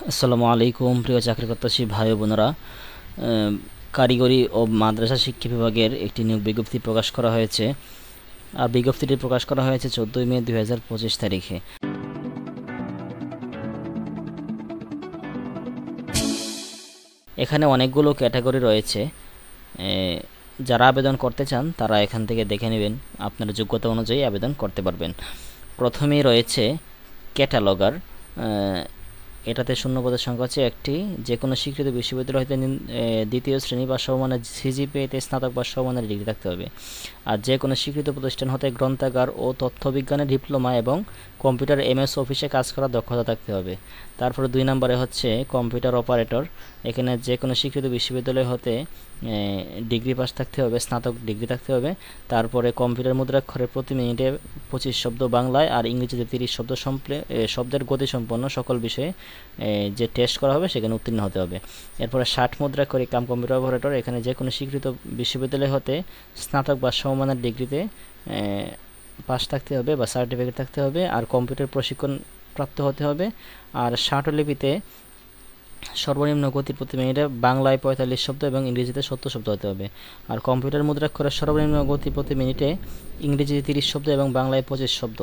আসসালামু আলাইকুম প্রিয় চাকরি প্রত্যাশী ভাই ও বোনেরা। কারিগরি ও মাদ্রাসা শিক্ষা বিভাগের একটি নিয়োগ বিজ্ঞপ্তি প্রকাশ করা হয়েছে। আর বিজ্ঞপ্তিটি প্রকাশ করা হয়েছে 14 মে 2025 তারিখে। এখানে অনেকগুলো ক্যাটাগরি রয়েছে। যারা আবেদন করতে চান তারা এখান থেকে দেখে নেবেন, আপনার যোগ্যতা অনুযায়ী আবেদন করতে পারবেন। প্রথমেই রয়েছে ক্যাটালগার। এটাতে শূন্যপদের সংখ্যা হচ্ছে একটি। যে কোনো স্বীকৃত বিশ্ববিদ্যালয় হতে দ্বিতীয় শ্রেণী বা সমমানের সিজিপিএতে স্নাতক বা সমমানের ডিগ্রি থাকতে হবে। আর যে কোনো স্বীকৃত প্রতিষ্ঠান হতে গ্রন্থাগার ও তথ্যবিজ্ঞানে ডিপ্লোমা এবং কম্পিউটার এমএস অফিসে কাজ করার দক্ষতা থাকতে হবে। তারপরে 2 নম্বরে হচ্ছে কম্পিউটার অপারেটর। এখানে যে কোনো স্বীকৃত বিশ্ববিদ্যালয় হতে ডিগ্রি পাস থাকতে হবে, স্নাতক ডিগ্রি থাকতে হবে। তারপরে কম্পিউটার মুদ্রাক্ষরে প্রতি মিনিটে 25 শব্দ বাংলায় আর ইংরেজিতে 30 শব্দের গতিসম্পন্ন সকল বিষয়ে যে টেস্ট করা হবে সেখানে উত্তীর্ণ হতে হবে। এরপরে 60 মুদ্রাক্ষরে কম্পিউটার অপারেটর। এখানে যে কোনো স্বীকৃত বিশ্ববিদ্যালয় হতে স্নাতক বা সমমানের ডিগ্রিতে পাস থাকতে হবে বা সার্টিফিকেট থাকতে হবে, আর কম্পিউটার প্রশিক্ষণ প্রাপ্ত হতে হবে। আর ষাটলিপিতে সর্বনিম্ন গতি প্রতি মিনিটে বাংলায় 45 শব্দ এবং ইংরেজিতে 70 শব্দ হতে হবে। আর কম্পিউটার মুদ্রাক্ষরের সর্বনিম্ন গতি প্রতি মিনিটে ইংরেজিতে 30 শব্দ এবং বাংলায় 25 শব্দ।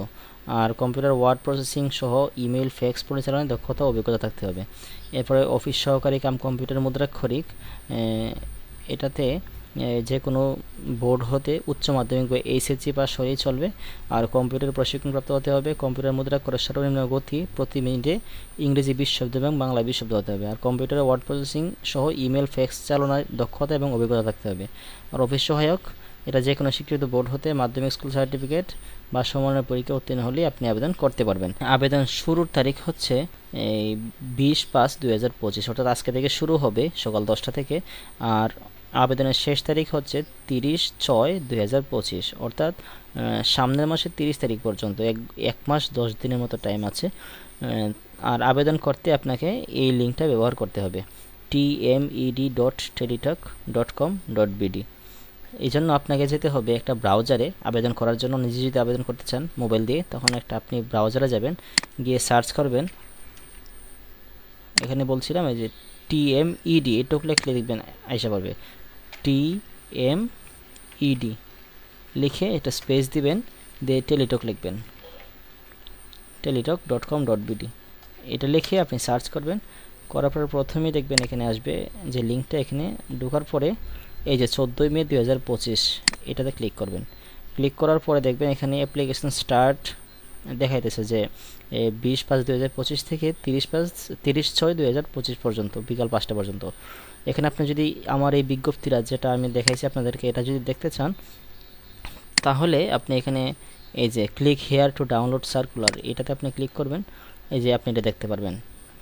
আর কম্পিউটার ওয়ার্ড প্রসেসিং সহ ইমেল ফ্যাক্স পরিচালনায় দক্ষতা ও অভিজ্ঞতা থাকতে হবে। এরপরে অফিস সহকারী কাম কম্পিউটার মুদ্রাক্ষরিক। এটাতে যে কোনো বোর্ড হতে উচ্চ মাধ্যমিক বা এইচএসসি পাস হলেই চলবে। আর কম্পিউটার প্রশিক্ষণপ্রাপ্ত হতে হবে। কম্পিউটার মুদ্রাক্ষরের সর্বনিম্ন গতি প্রতি মিনিটে ইংরেজি 20 শব্দ এবং বাংলা 20 শব্দ হতে হবে। আর কম্পিউটারে ওয়ার্ড প্রসেসিং সহ ইমেল ফ্যাক্স চালনায় দক্ষতা এবং অভিজ্ঞতা থাকতে হবে। আর অফিস সহায়ক, এটা যে কোনো স্বীকৃত বোর্ড হতে মাধ্যমিক স্কুল সার্টিফিকেট বা সমমানের পরীক্ষা উত্তীর্ণ হলেই আপনি আবেদন করতে পারবেন। আবেদন শুরুর তারিখ হচ্ছে 20/5/2025, অর্থাৎ আজকে থেকে শুরু হবে সকাল 10টা থেকে। আর আবেদনের শেষ তারিখ হচ্ছে 30/6/2025, অর্থাৎ সামনের মাসের 30 তারিখ পর্যন্ত এক মাস 10 দিনের মতো টাইম আছে। আর আবেদন করতে আপনাকে এই লিঙ্কটা ব্যবহার করতে হবে, tmed.teletalk.com.bd। এই জন্য আপনাকে যেতে হবে একটা ব্রাউজারে আবেদন করার জন্য। নিজে যদি আবেদন করতে চান মোবাইল দিয়ে, তখন আপনি ব্রাউজারে যাবেন, গিয়ে সার্চ করবেন। এখানে বলছিলাম এই যে TMED, এটা লিখলে দেখবেন আইসা পারবে। TMED লিখে এটা স্পেস দিবেন, দিয়ে টেলিটক লিখবেন, teletalk.com.bd। এটা লিখে আপনি সার্চ করবেন। করার পর প্রথমেই দেখবেন এখানে আসবে যে লিঙ্কটা। এখানে ঢোকার পরে এই যে 14 মে 2025 এটাতে ক্লিক করবেন। ক্লিক করার পরে দেখবেন এখানে অ্যাপ্লিকেশন স্টার্ট দেখাইতেছে যে 20/5/2025 থেকে 30/6/2025 পর্যন্ত, বিকাল 5টা পর্যন্ত। এখানে আপনি যদি আমার এই বিজ্ঞপ্তিটা যেটা আমি দেখাইছি আপনাদেরকে, এটা যদি দেখতে চান তাহলে আপনি এখানে এই যে click here to download circular, এটাতে আপনি ক্লিক করবেন। এই যে আপনি এটা দেখতে পারবেন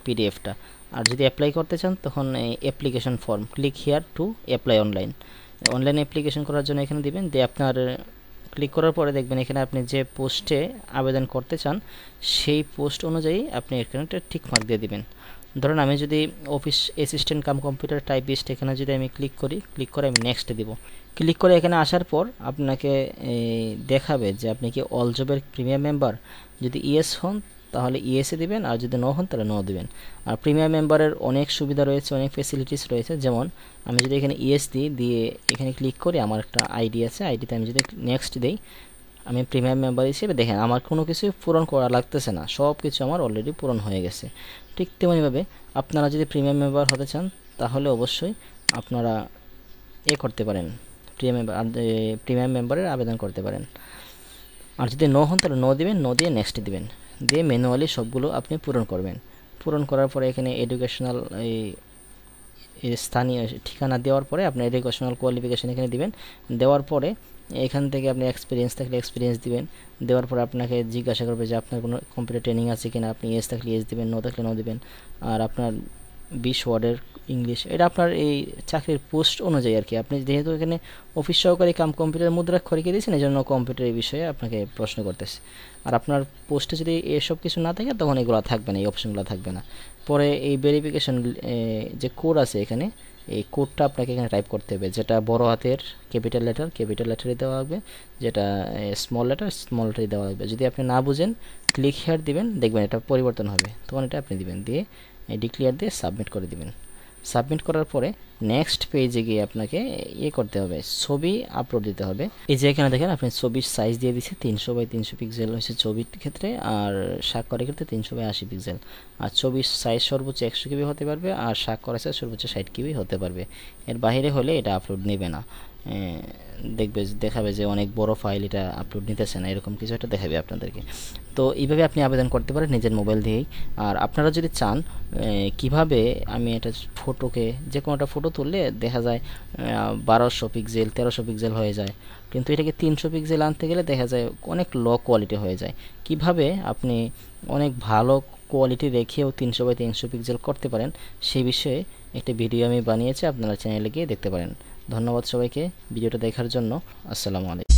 পিডিএফটা। আর যদি অ্যাপ্লাই করতে চান তখন application form, click here to apply online. Online application করার জন্য এখানে দিবেন, দিয়ে আপনার ক্লিক করার পরে দেখবেন এখানে আপনি যে পোস্টে আবেদন করতে চান সেই পোস্ট অনুযায়ী আপনি এখানে একটা টিক মার্ক দিয়ে দিবেন। ধরুন আমি যদি office assistant cum computer typist, এখানে যদি আমি ক্লিক করে আমি নেক্সটে দিব। ক্লিক করে এখানে আসার পর আপনাকে দেখাবে যে আপনি কি অল জবের প্রিমিয়াম মেম্বার। যদি ইয়েস হন তাহলে ইয়েসে দিবেন, আর যদি নো হন তাহলে নো দিবেন। আর প্রিমিয়াম মেম্বারের অনেক সুবিধা রয়েছে, অনেক ফেসিলিটিস রয়েছে। যেমন আমি যদি এখানে ইয়েস দিই, দিয়ে এখানে ক্লিক করি, আমার একটা আইডি আছে, আইডিতে আমি যদি নেক্সট দিই, আমি প্রিমিয়াম মেম্বার হিসেবে দেখেন আমার কোনো কিছু পূরণ করা লাগতেছে না, সব কিছু আমার অলরেডি পূরণ হয়ে গেছে। ঠিক তেমনিভাবে আপনারা যদি প্রিমিয়াম মেম্বার হতে চান তাহলে অবশ্যই আপনারা করতে পারেন, প্রিমিয়াম মেম্বারের আবেদন করতে পারেন। আর যদি নো হন তাহলে নো দিবেন, নো দিয়ে নেক্সট দিবেন, দিয়ে ম্যানুয়ালি সবগুলো আপনি পূরণ করবেন। পূরণ করার পরে এখানে এডুকেশনাল স্থানীয় ঠিকানা দেওয়ার পরে আপনি এডুকেশনাল কোয়ালিফিকেশান এখানে দিবেন। দেওয়ার পরে এখান থেকে আপনি এক্সপিরিয়েন্স থাকলে এক্সপিরিয়েন্স দিবেন। দেওয়ার পরে আপনাকে জিজ্ঞাসা করবে যে আপনার কোনো কম্পিউটার ট্রেনিং আছে কিনা, আপনি ইয়েস থাকলে ইয়েস দিবেন, নো থাকলে নো দিবেন। আর আপনার 20 ওয়ার্ডের ইংলিশ, এটা আপনার এই চাকরির পোস্ট অনুযায়ী আর কি। আপনি যেহেতু এখানে অফিস সহকারী কাম কম্পিউটার মুদ্রাক্ষরিকে দিয়েছেন, এই জন্য কম্পিউটার এই বিষয়ে আপনাকে প্রশ্ন করতেছে। আর আপনার পোস্টে যদি এসব কিছু না থাকে তখন এগুলো থাকবে না, এই অপশনগুলো থাকবে না। পরে এই ভেরিফিকেশন যে কোড আছে এখানে, এই কোডটা আপনাকে এখানে টাইপ করতে হবে, যেটা বড় হাতের ক্যাপিটাল লেটারে দেওয়া হবে, যেটা স্মল লেটারে দেওয়া হবে। যদি আপনি না বুঝেন ক্লিক হেয়ার দিবেন, দেখবেন এটা পরিবর্তন হবে, তখন এটা আপনি দিবেন, দিয়ে ডিক্লেয়ার দিয়ে সাবমিট করে দিবেন। সাবমিট করার পরে নেক্সট পেজে গিয়ে আপনাকে করতে হবে, ছবি আপলোড দিতে হবে। এই যে এখানে দেখেন আপনি ছবির সাইজ দিয়ে দিচ্ছে 300x300 পিক্সেল হচ্ছে ছবির ক্ষেত্রে, আর স্বাক্ষরের ক্ষেত্রে 300x80 পিক্সেল। আর ছবির সাইজ সর্বোচ্চ 100 KB হতে পারবে, আর স্বাক্ষরের সাইজ সর্বোচ্চ 60 KB হতে পারবে। এর বাইরে হলে এটা আপলোড নেবে না, দেখাবে যে অনেক বড় ফাইল, এটা আপলোড নিতেছে না, এরকম কিছু একটা দেখাবে আপনাদেরকে। তো এইভাবে আপনি আবেদন করতে পারেন নিজের মোবাইল দিয়েই। আর আপনারা যদি চান কিভাবে আমি এটা ফটোকে, যে কোনো একটা ফটো তুললে দেখা যায় 1200 পিক্সেল 1300 পিক্সেল হয়ে যায়, কিন্তু এটাকে 300 পিক্সেল আনতে গেলে দেখা যায় অনেক লো কোয়ালিটি হয়ে যায়। কিভাবে আপনি অনেক ভালো কোয়ালিটি রেখেও 300x300 পিক্সেল করতে পারেন সেই বিষয়ে একটা ভিডিও আমি বানিয়েছি, আপনারা চ্যানেলে গিয়ে দেখতে পারেন। ধন্যবাদ সবাইকে ভিডিওটা দেখার জন্য। আসসালামু আলাইকুম।